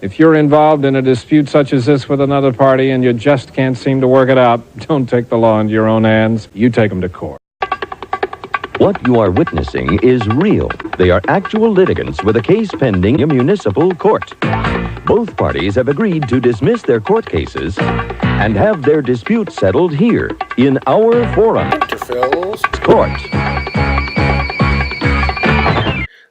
If you're involved in a dispute such as this with another party and you just can't seem to work it out, don't take the law into your own hands. You take them to court. What you are witnessing is real. They are actual litigants with a case pending in municipal court. Both parties have agreed to dismiss their court cases and have their dispute settled here in our forum. Interphils. Court.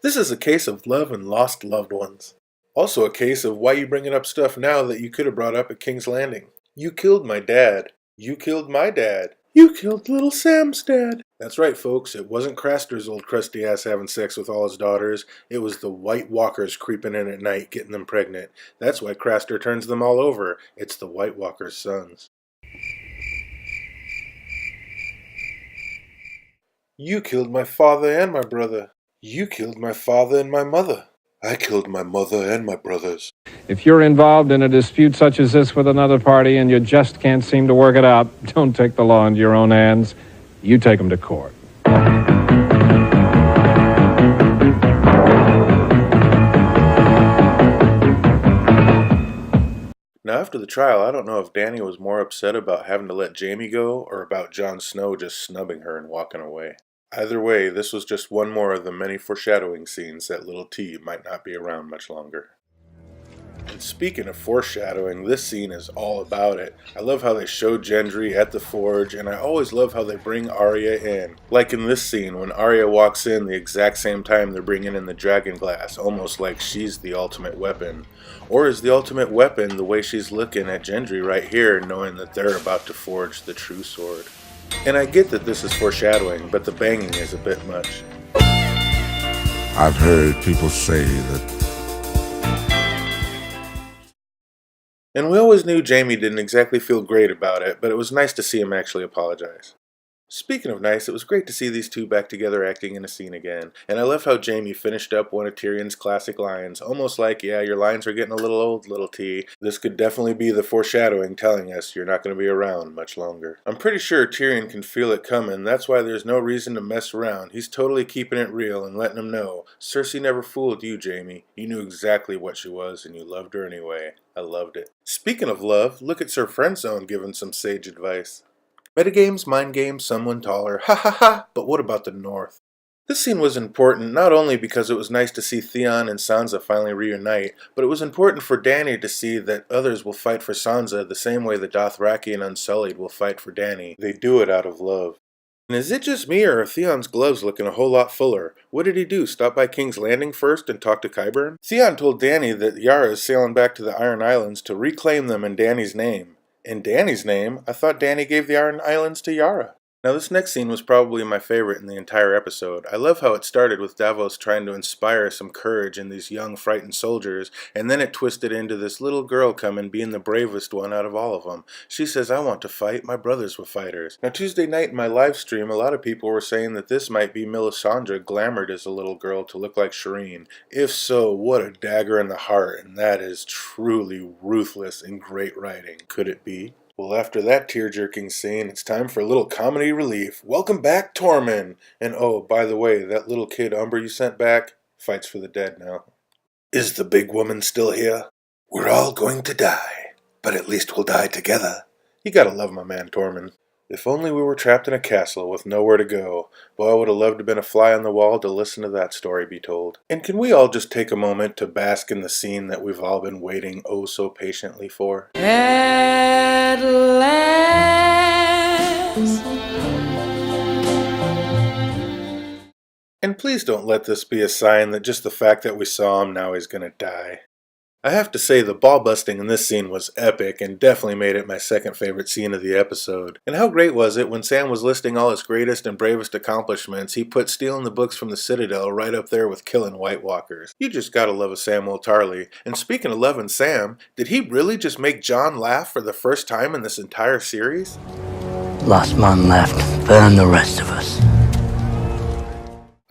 This is a case of love and lost loved ones. Also a case of why you bringing up stuff now that you could have brought up at King's Landing. You killed my dad. You killed my dad. You killed little Sam's dad. That's right, folks. It wasn't Craster's old crusty ass having sex with all his daughters. It was the White Walkers creeping in at night getting them pregnant. That's why Craster turns them all over. It's the White Walkers' sons. You killed my father and my brother. You killed my father and my mother. I killed my mother and my brothers. If you're involved in a dispute such as this with another party and you just can't seem to work it out, don't take the law into your own hands. You take them to court. Now, after the trial, I don't know if Danny was more upset about having to let Jamie go or about Jon Snow just snubbing her and walking away. Either way, this was just one more of the many foreshadowing scenes that little T might not be around much longer. And speaking of foreshadowing, this scene is all about it. I love how they show Gendry at the forge, and I always love how they bring Arya in. Like in this scene, when Arya walks in the exact same time they're bringing in the dragon glass, almost like she's the ultimate weapon. Or is the ultimate weapon the way she's looking at Gendry right here, knowing that they're about to forge the true sword. And I get that this is foreshadowing, but the banging is a bit much. I've heard people say that. And we always knew Jaime didn't exactly feel great about it, but it was nice to see him actually apologize. Speaking of nice, it was great to see these two back together acting in a scene again. And I love how Jaime finished up one of Tyrion's classic lines, almost like, yeah, your lines are getting a little old, little T. This could definitely be the foreshadowing telling us you're not going to be around much longer. I'm pretty sure Tyrion can feel it coming, that's why there's no reason to mess around. He's totally keeping it real and letting him know, Cersei never fooled you, Jaime. You knew exactly what she was and you loved her anyway. I loved it. Speaking of love, look at Sir Friendzone giving some sage advice. Metagames, mind games, someone taller, ha ha ha, but what about the North? This scene was important not only because it was nice to see Theon and Sansa finally reunite, but it was important for Dany to see that others will fight for Sansa the same way the Dothraki and Unsullied will fight for Dany. They do it out of love. And is it just me, or are Theon's gloves looking a whole lot fuller? What did he do, stop by King's Landing first and talk to Qyburn? Theon told Dany that Yara is sailing back to the Iron Islands to reclaim them in Dany's name. In Dany's name? I thought Dany gave the Iron Islands to Yara. Now this next scene was probably my favorite in the entire episode. I love how it started with Davos trying to inspire some courage in these young, frightened soldiers, and then it twisted into this little girl coming being the bravest one out of all of them. She says, I want to fight, my brothers were fighters. Now Tuesday night in my live stream, a lot of people were saying that this might be Melisandre glamoured as a little girl to look like Shireen. If so, what a dagger in the heart, and that is truly ruthless and great writing. Could it be? Well, after that tear-jerking scene, it's time for a little comedy relief. Welcome back, Tormund! And oh, by the way, that little kid Umber you sent back fights for the dead now. Is the big woman still here? We're all going to die, but at least we'll die together. You gotta love my man Tormund. If only we were trapped in a castle with nowhere to go. Boy, I would have loved to have been a fly on the wall to listen to that story be told. And can we all just take a moment to bask in the scene that we've all been waiting oh so patiently for? At last. And please don't let this be a sign that just the fact that we saw him now he's gonna die. I have to say the ball busting in this scene was epic and definitely made it my second favorite scene of the episode. And how great was it when Sam was listing all his greatest and bravest accomplishments, he put stealing the books from the Citadel right up there with killing White Walkers. You just gotta love a Samwell Tarly. And speaking of loving Sam, did he really just make Jon laugh for the first time in this entire series? Last man left, burn the rest of us.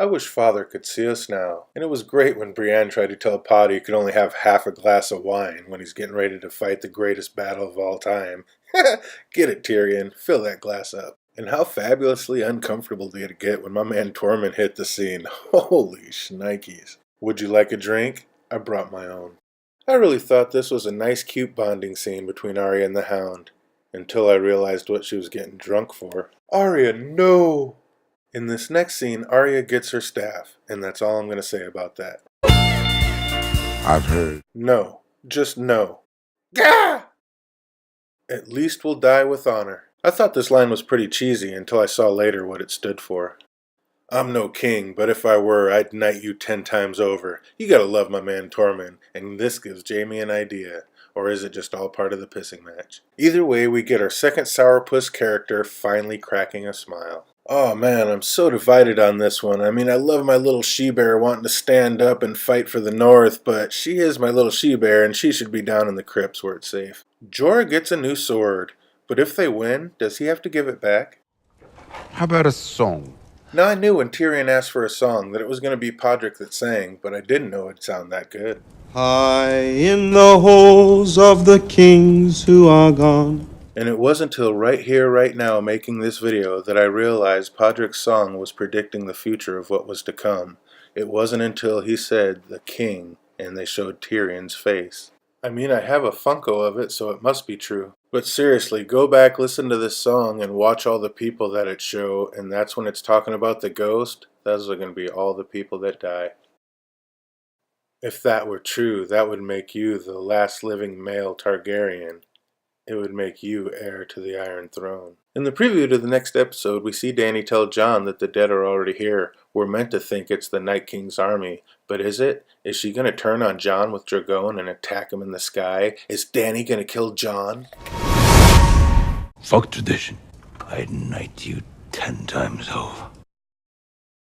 I wish Father could see us now. And it was great when Brienne tried to tell Paddy he could only have half a glass of wine when he's getting ready to fight the greatest battle of all time. Get it, Tyrion. Fill that glass up. And how fabulously uncomfortable did it get when my man Tormund hit the scene. Holy shnikes. Would you like a drink? I brought my own. I really thought this was a nice cute bonding scene between Arya and the Hound, until I realized what she was getting drunk for. Arya, no! In this next scene, Arya gets her staff, and that's all I'm going to say about that. I've heard. No. Just no. Gah! At least we'll die with honor. I thought this line was pretty cheesy until I saw later what it stood for. I'm no king, but if I were, I'd knight you 10 times over. You gotta love my man Tormund, and this gives Jaime an idea. Or is it just all part of the pissing match? Either way, we get our second sourpuss character finally cracking a smile. Oh man, I'm so divided on this one. I mean, I love my little she-bear wanting to stand up and fight for the North, but she is my little she-bear and she should be down in the crypts where it's safe. Jorah gets a new sword, but if they win, does he have to give it back? How about a song? Now I knew when Tyrion asked for a song that it was going to be Podrick that sang, but I didn't know it'd sound that good. High in the halls of the kings who are gone. And it wasn't until right here, right now, making this video that I realized Podrick's song was predicting the future of what was to come. It wasn't until he said, "the king," and they showed Tyrion's face. I mean, I have a Funko of it, so it must be true. But seriously, go back, listen to this song, and watch all the people that it show, and that's when it's talking about the ghost. Those are going to be all the people that die. If that were true, that would make you the last living male Targaryen. It would make you heir to the Iron Throne. In the preview to the next episode, we see Dany tell Jon that the dead are already here. We're meant to think it's the Night King's army, but is it? Is she going to turn on Jon with Dragon and attack him in the sky? Is Dany going to kill Jon? Fuck tradition. I'd knight you 10 times over.